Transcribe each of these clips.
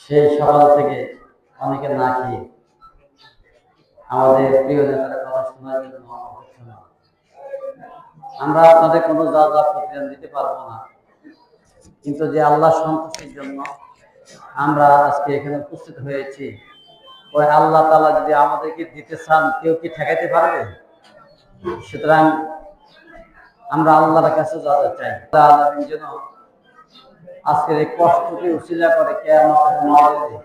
সেই সকাল থেকে অনেকে না খেয়ে আমাদের প্রিয় নেতার কথা শোনার জন্য আমরা আপনাদের কোনো যা যা প্রতিদান দিতে পারবো না, কিন্তু যে আল্লাহ সন্তুষ্টির জন্য আমরা আজকে এখানে উপস্থিত হয়েছি, ওই আল্লাহ তাআলা যদি আমাদেরকে দিতে চান কেউ কি ঠেকাইতে পারবে? সুতরাং আমরা আল্লাহর কাছে যা যা চাই আল্লাহ যেন আজকের এই কষ্টকে উসিলা করে কিয়ামতের মাঠে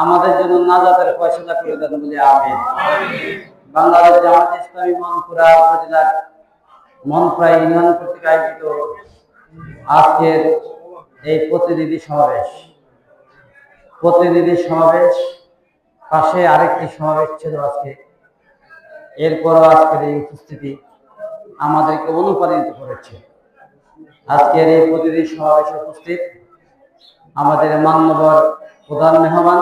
আমাদের জন্য নাজাতের ফয়সালা করে দেন বলে আমিন। বাংলাদেশ জামাত ইসলামী মনপুরা উপজেলার মনপুরা ইউনিয়ন কর্তৃক আয়োজিত আজকের এই প্রতিনিধি সমাবেশ পাশে আরেকটি সমাবেশ ছিল আজকে, এরপরও আজকের এই উপস্থিতি আমাদেরকে অনুপ্রাণিত করেছে। আজকের এই প্রতিনিধি সমাবেশে উপস্থিত আমাদের মাননীয় প্রধান মেহমান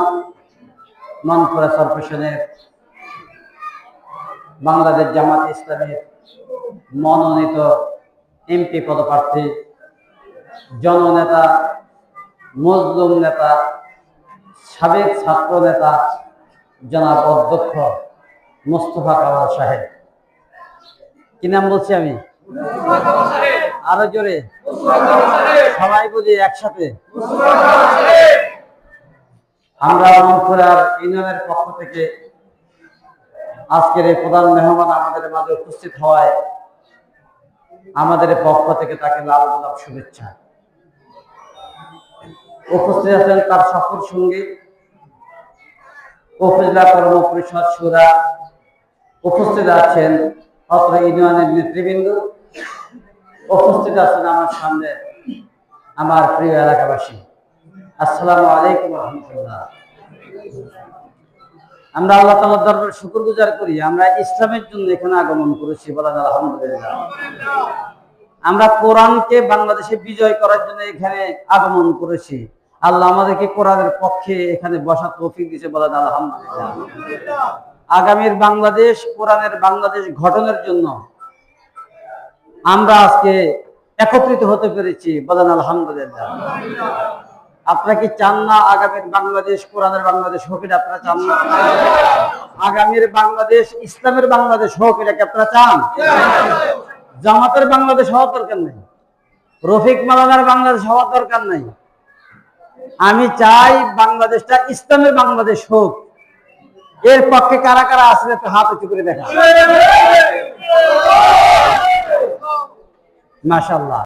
মনপুরা কর্পোরেশনের বাংলাদেশ জামাত ইসলামের মনোনীত এমপি পদপ্রার্থী, জননেতা, মজলুম নেতা, সাবেক ছাত্র নেতা জনাব অধ্যক্ষ মোস্তফা কামাল সাহেব। কি নাম বলছি আমি? আরো জোরে সবাই বলি একসাথে। আমরা মনপুরার ইউনিয়নের পক্ষ থেকে আজকের এই প্রধান মেহমান আমাদের মাঝে উপস্থিত হওয়ায় আমাদের পক্ষ থেকে তাকে লাল গোলাপ শুভেচ্ছা। উপস্থিত আছেন তার সফর সঙ্গী উপজেলা কর্ম পরিষদ সুরা, উপস্থিত আছেন অত্র ইউনিয়নের নেতৃবৃন্দ, উপস্থিত আছেন আমার সামনে আমার প্রিয় এলাকাবাসী। আসসালামু আলাইকুম ওয়া রাহমাতুল্লাহ। আমরা আল্লাহ তাআলার দরবারে শুকরগুজার করি, আমরা ইসলামের জন্য এখানে আগমন করেছি, বলেন আলহামদুলিল্লাহ। আমরা কোরআনকে বাংলাদেশে বিজয় করার জন্য এখানে আগমন করেছি। আল্লাহ আমাদেরকে কোরআনের পক্ষে এখানে বসার তৌফিক দিয়েছে, বলেন আলহামদুলিল্লাহ। আগামীর বাংলাদেশ, কোরআনের বাংলাদেশ গঠনের জন্য আমরা আজকে একত্রিত হতে পেরেছি, বলেন আলহামদুলিল্লাহ। আপনারা কি চান না আগামীর বাংলাদেশ কোরআনের বাংলাদেশ হোক? এটা আপনারা চান না? আগামীর বাংলাদেশ ইসলামের বাংলাদেশ হোক, এটা কি আপনারা চান? জামাতের বাংলাদেশ হওয়ার দরকার নেই, রফিক মালানার বাংলাদেশ হওয়ার দরকার নেই। আমি চাই বাংলাদেশটা ইসলামের বাংলাদেশ হোক। এর পক্ষে কারা কারা আসলে তো হাত উঁচু করে দেখা। মাশাআল্লাহ।